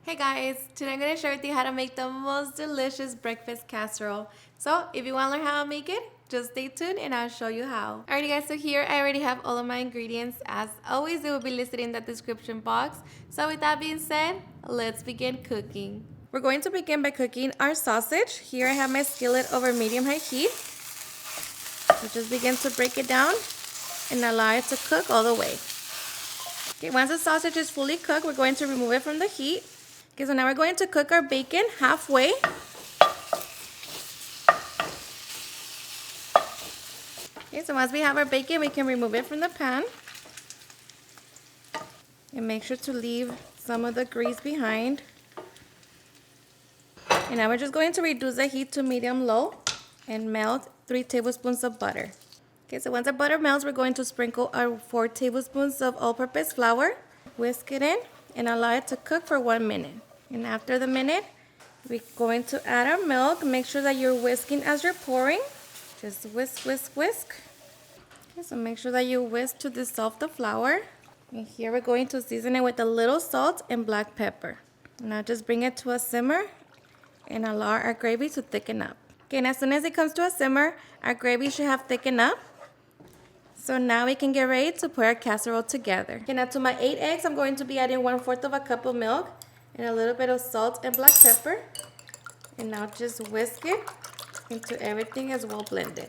Hey guys, today I'm going to share with you how to make the most delicious breakfast casserole. So if you want to learn how to make it, just stay tuned and I'll show you how. Alrighty guys, so here I already have all of my ingredients. As always, they will be listed in the description box. So with that being said, let's begin cooking. We're going to begin by cooking our sausage. Here I have my skillet over medium-high heat. So just begin to break it down and allow it to cook all the way. Okay, once the sausage is fully cooked, we're going to remove it from the heat. Okay, so now we're going to cook our bacon halfway. Okay, so once we have our bacon, we can remove it from the pan. And make sure to leave some of the grease behind. And now we're just going to reduce the heat to medium-low and melt 3 tablespoons of butter. Okay, so once the butter melts, we're going to sprinkle our 4 tablespoons of all-purpose flour, whisk it in, and allow it to cook for 1 minute. And after the minute, we're going to add our milk. Make sure that you're whisking as you're pouring. Just whisk, whisk, whisk. Okay, so make sure that you whisk to dissolve the flour. And here we're going to season it with a little salt and black pepper. Now just bring it to a simmer and allow our gravy to thicken up. Okay, and as soon as it comes to a simmer, our gravy should have thickened up. So now we can get ready to put our casserole together. Okay, now to my 8 eggs, I'm going to be adding 1/4 of a cup of milk and a little bit of salt and black pepper. And now just whisk it until everything is well blended.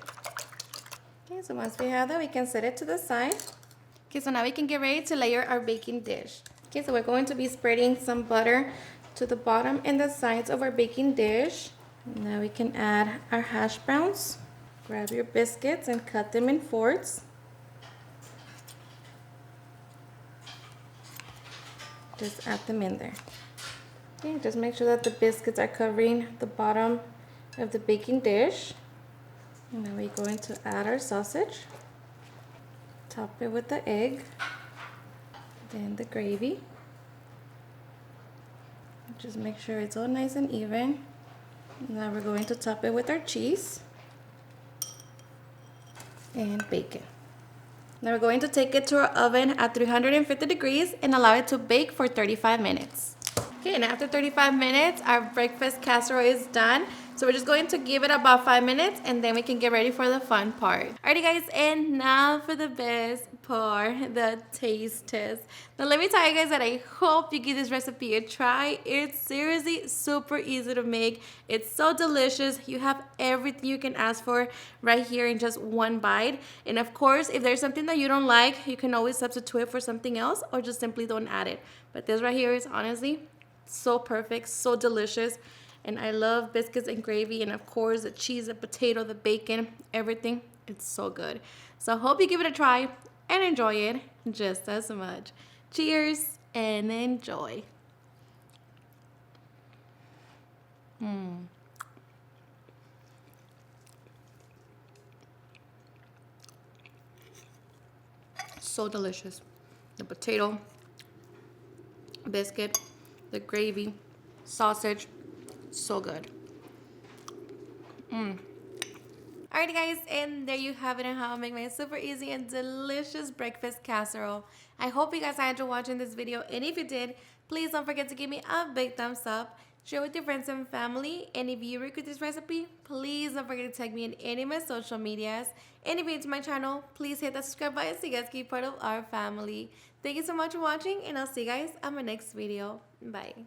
Okay, so once we have that, we can set it to the side. Okay, so now we can get ready to layer our baking dish. Okay, so we're going to be spreading some butter to the bottom and the sides of our baking dish. Now we can add our hash browns. Grab your biscuits and cut them in fourths. Just add them in there. Okay, just make sure that the biscuits are covering the bottom of the baking dish. And now we're going to add our sausage. Top it with the egg. Then the gravy. Just make sure it's all nice and even. Now we're going to top it with our cheese and bacon. Now we're going to take it to our oven at 350 degrees and allow it to bake for 35 minutes. Okay, and after 35 minutes, our breakfast casserole is done. So we're just going to give it about 5 minutes and then we can get ready for the fun part. Alrighty guys, and now for the best part, the taste test. Now let me tell you guys that I hope you give this recipe a try. It's seriously super easy to make. It's so delicious. You have everything you can ask for right here in just one bite. And of course, if there's something that you don't like, you can always substitute it for something else or just simply don't add it. But this right here is honestly so perfect, so delicious. And I love biscuits and gravy, and of course the cheese, the potato, the bacon, everything. It's so good. So I hope you give it a try and enjoy it just as much. Cheers and enjoy. So delicious. The potato, biscuit, the gravy, sausage. So good. Alrighty guys, and there you have it on how I make my super easy and delicious breakfast casserole. I hope you guys enjoyed watching this video, and if you did, please don't forget to give me a big thumbs up, share with your friends and family, and if you agree with this recipe, please don't forget to tag me in any of my social medias, and if you're new to my channel, please hit that subscribe button so you guys can be part of our family. Thank you so much for watching, and I'll see you guys on my next video. Bye.